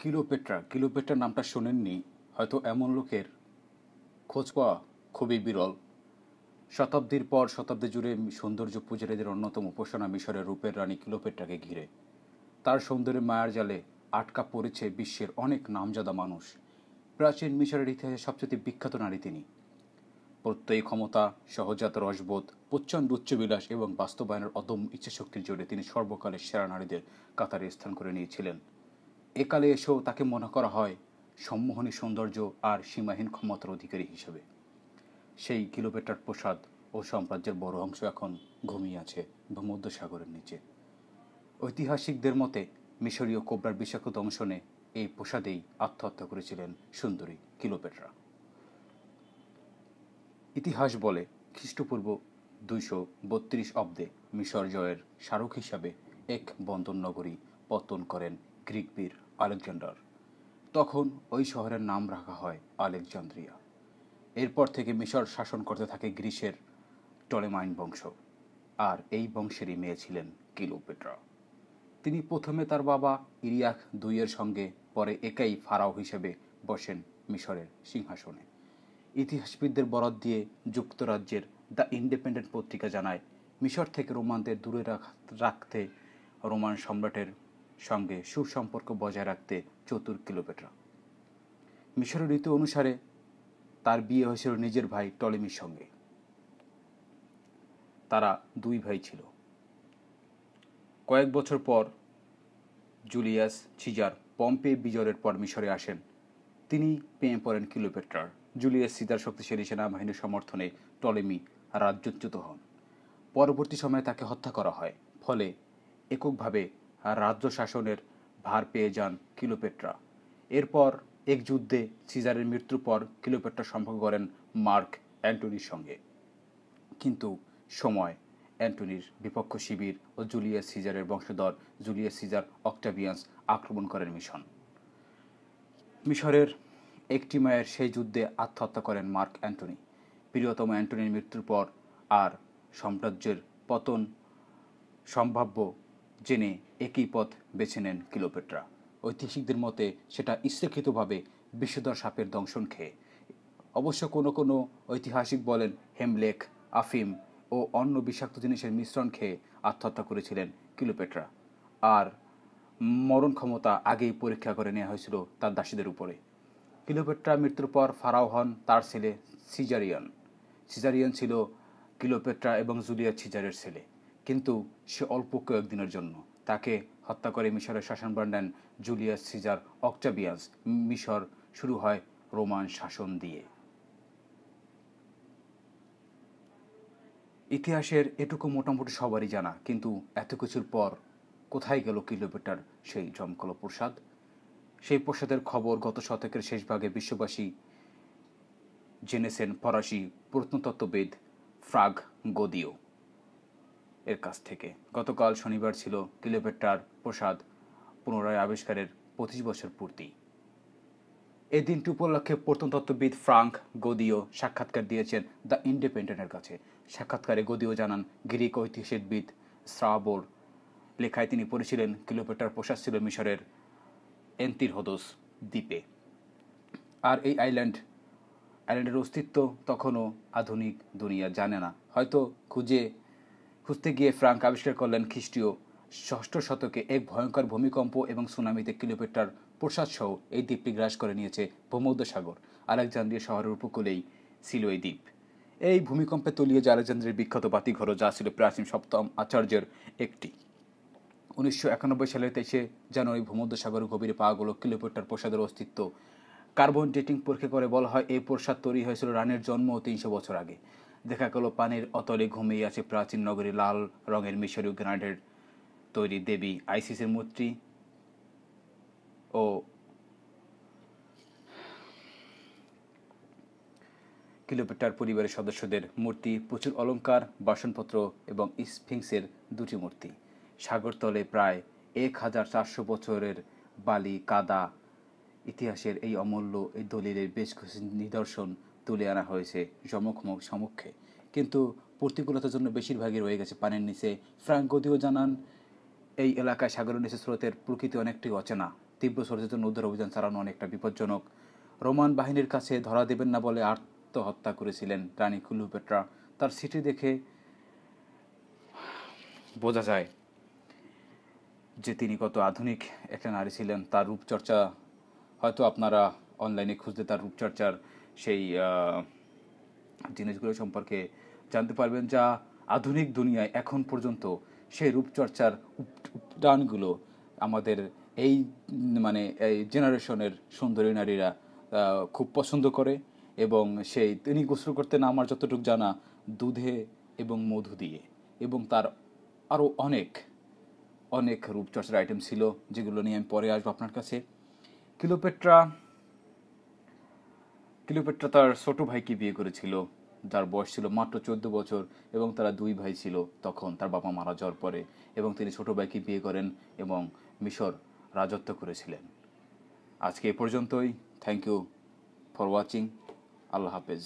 কিলোপেট্রা নামটা শোনেননি হয়তো এমন লোকের খোঁজ পাওয়া খুবই বিরল। শতাব্দীর পর শতাব্দী জুড়ে সৌন্দর্য পূজারীদের অন্যতম উপাসনা মিশরের রূপের রানী কিলোপেট্রাকে ঘিরে। তার সৌন্দর্যের মায়ার জালে আটকা পড়েছে বিশ্বের অনেক নামজাদা মানুষ। প্রাচীন মিশরের ইতিহাসে সবচেয়ে বিখ্যাত নারী তিনি। প্রত্যয়ী ক্ষমতা, সহজাত রসবোধ, প্রচণ্ড উচ্চবিলাস এবং বাস্তবায়নের অদম্য ইচ্ছাশক্তির জোরে তিনি সর্বকালের সেরা নারীদের কাতারে স্থান করে নিয়েছিলেন। একালে এসেও তাকে মনে করা হয় সম্মোহনী সৌন্দর্য আর সীমাহীন ক্ষমতার অধিকারী হিসেবে। সেই কিলোপেট্রার প্রসাদ ও সাম্রাজ্যের বড় অংশ এখন ঘুমিয়ে আছে ভূমধ্যসাগরের নিচে। ঐতিহাসিকদের মতে মিশরীয় কোবরার বিষাক্ত দংশনে এই প্রসাদেই আত্মহত্যা করেছিলেন সুন্দরী কিলোপেট্রা। ইতিহাস বলে খ্রিস্টপূর্ব 232 অব্দে মিশর জয়ের স্মারক হিসাবে এক বন্দর নগরী পতন করেন গ্রিক বীর আলেকজান্ডার। তখন ওই শহরের নাম রাখা হয় আলেকজান্দ্রিয়া। এরপর থেকে মিশর শাসন করতে থাকে গ্রিসের টলেমাইন বংশ, আর এই বংশেরই মেয়ে ছিলেন কিলোপেট্রা। তিনি প্রথমে তার বাবা ইরিয়াক দুইয়ের সঙ্গে, পরে একাই ফারাও হিসেবে বসেন মিশরের সিংহাসনে। ইতিহাসবিদদের বরাত দিয়ে যুক্তরাজ্যের দ্য ইন্ডিপেন্ডেন্ট পত্রিকা জানায়, মিশর থেকে রোমানদের দূরে রাখতে রোমান সম্রাটের সঙ্গে সুসম্পর্ক বজায় রাখতে চতুর কিলোপেট্রা। মিশরের রীতি অনুসারে তার বিয়ে হয়েছিল নিজের ভাই টলেমির সঙ্গে। তারা দুই ভাই ছিল। কয়েক বছর পর জুলিয়াস সিজার পম্পে বিজয়ের পর মিশরে আসেন। তিনি প্রেমে পড়েন কিলোপেট্রার। জুলিয়াস সিজার শক্তিশালী সেনাবাহিনীর সমর্থনে টলেমি রাজ্যচ্যুত হন। পরবর্তী সময়ে তাকে হত্যা করা হয়। ফলে এককভাবে রাজ্য শাসনের ভার পেয়ে যান কিলোপেট্রা। এরপর এক যুদ্ধে সিজারের মৃত্যুর পর কিলোপেট্রা সম্পর্ক করেন মার্ক অ্যান্টনির সঙ্গে। কিন্তু সময় অ্যান্টনির বিপক্ষ শিবির ও জুলিয়াস সিজারের বংশধর জুলিয়াস সিজার অক্টাভিয়ান্স আক্রমণ করেন মিশরের একটি মায়ের সেই যুদ্ধে আত্মহত্যা করেন মার্ক অ্যান্টনি। প্রিয়তম অ্যান্টনির মৃত্যুর পর আর সাম্রাজ্যের পতন সম্ভাব্য জেনে একই পথ বেছে নেন কিলোপেট্রা। ঐতিহাসিকদের মতে সেটা ইচ্ছাকৃতভাবে বিষধর সাপের দংশন খেয়ে। অবশ্য কোনো কোনো ঐতিহাসিক বলেন হেমলেক, আফিম ও অন্য বিষাক্ত জিনিসের মিশ্রণ খেয়ে আত্মহত্যা করেছিলেন কিলোপেট্রা। আর মরণ ক্ষমতা আগেই পরীক্ষা করে নেওয়া হয়েছিল তার দাসীদের উপরে। কিলোপেট্রা মৃত্যুর পর ফারাও হন তার ছেলে সিজারিয়ান। সিজারিয়ান ছিল কিলোপেট্রা এবং জুলিয়াস সিজারের ছেলে, কিন্তু সে অল্প কয়েকদিনের জন্য। তাকে হত্যা করে মিশরের শাসনভার নেন জুলিয়াস সিজার অক্টাভিয়ান্স। মিশর শুরু হয় রোমান শাসন দিয়ে। ইতিহাসের এটুকু মোটামুটি সবারই জানা, কিন্তু এত কিছুর পর কোথায় গেল কিলোপেট্রার সেই জমকালো প্রসাদ? সেই প্রসাদের খবর গত শতকের শেষ ভাগে বিশ্ববাসী জেনেছেন ফরাসি প্রত্নতত্ত্ববিদ ফ্রাগ গোদিও এর কাছ থেকে। গতকাল শনিবার ছিল কিলোপেট্রার প্রসাদ পুনরায় আবিষ্কারের 25 বছর পূর্তি। এই দিনটি উপলক্ষে প্রত্নতত্ত্ববিদ ফ্রাঙ্ক গোদিও সাক্ষাৎকার দিয়েছেন দ্য ইন্ডিপেন্ডেন্টের কাছে। সাক্ষাৎকারে গোদিও জানান, গ্রিক ঐতিহাসিকবিদ স্ট্রাবোর লেখায় তিনি পড়েছিলেন কিলোপেট্রার প্রসাদ ছিল মিশরের এন্তিরহোদোস দ্বীপে। আর এই আইল্যান্ডের অস্তিত্ব তখনও আধুনিক দুনিয়া জানে না। হয়তো খুঁজতে গিয়ে ফ্রাঙ্ক আবিষ্কার করলেন খ্রিস্টীয় 6ষ্ঠ শতকে এক ভয়ঙ্কর ভূমিকম্প এবং সুনামিতে কিলোপেট্রার প্রসাদ সহ এই দ্বীপটি গ্রাস করে নিয়েছে ভূমধ্যসাগর। আলেকজান্দ্রিয়া শহরের উপকূলেই ছিল এই দ্বীপ। এই ভূমিকম্পে তলিয়ে যায় আলেকজান্দ্রিয়ার বিখ্যাত বাতিঘরও, যা ছিল প্রাচীন সপ্তম আচার্যের একটি। 1991 সালের 23 জানুয়ারি ভূমধ্যসাগরের গভীরে পাওয়া গেল কিলোপেট্রার প্রসাদের অস্তিত্ব। কার্বন ডেটিং পরীক্ষা করে বলা হয় এই প্রসাদ তৈরি হয়েছিল রানীর জন্ম 300 বছর আগে। দেখা গেল পানির অতলে ঘুমিয়ে আছে প্রাচীন নগরী লাল রঙের মিশরীয় গ্রানাইটের তৈরি দেবী আইসিসের মূর্তি ও কিলোপেট্রার পরিবারের সদস্যদের মূর্তি, প্রচুর অলংকার, বাসনপত্র এবং স্ফিংসের 2টি মূর্তি। সাগরতলে প্রায় 1400 বছরের বালি কাদা ইতিহাসের এই অমূল্য এই দলিলের বেশ কিছু নিদর্শন তুলে আনা হয়েছে সমক্ষে, কিন্তু প্রতিকূলতার জন্য বেশিরভাগই রয়ে গেছে পানির নিচে। ফ্রাঙ্ক গোদিও জানান, এই এলাকায় সাগরের নিচে স্রোতের প্রকৃতি অনেকটাই অচেনা। তীব্র সচেতন উদ্ধার অভিযান চালানো অনেকটা বিপজ্জনক। রোমান বাহিনীর কাছে ধরা দেবেন না বলে আত্মহত্যা করেছিলেন রানী ক্লিওপেট্রা। তার চিঠি দেখে বোঝা যায় যে তিনি কত আধুনিক একটা নারী ছিলেন। তার রূপচর্চা হয়তো আপনারা অনলাইনে খুঁজতে তার রূপচর্চার সেই জিনিসগুলো সম্পর্কে জানতে পারবেন, যা আধুনিক দুনিয়ায় এখন পর্যন্ত সেই রূপচর্চার উপাদানগুলো আমাদের এই এই জেনারেশনের সুন্দরী নারীরা খুব পছন্দ করে। এবং তিনি গোসল করতে আমার যতটুকু জানা দুধে এবং মধু দিয়ে, এবং তার আরও অনেক অনেক রূপচর্চার আইটেম ছিল যেগুলো নিয়ে আমি পরে আসবো আপনার কাছে। ক্লিওপেট্রা তার ছোট ভাইকে বিয়ে করেছিল, যার বয়স ছিল মাত্র 14 বছর, এবং তারা 2 ভাই ছিল তখন তার বাবা মারা যাওয়ার পরে, এবং তিনি ছোট ভাইকে বিয়ে করেন এবং মিশর রাজত্ব করেছিলেন। আজকে এ পর্যন্তই। Thank you for watching. আল্লাহ হাফেজ।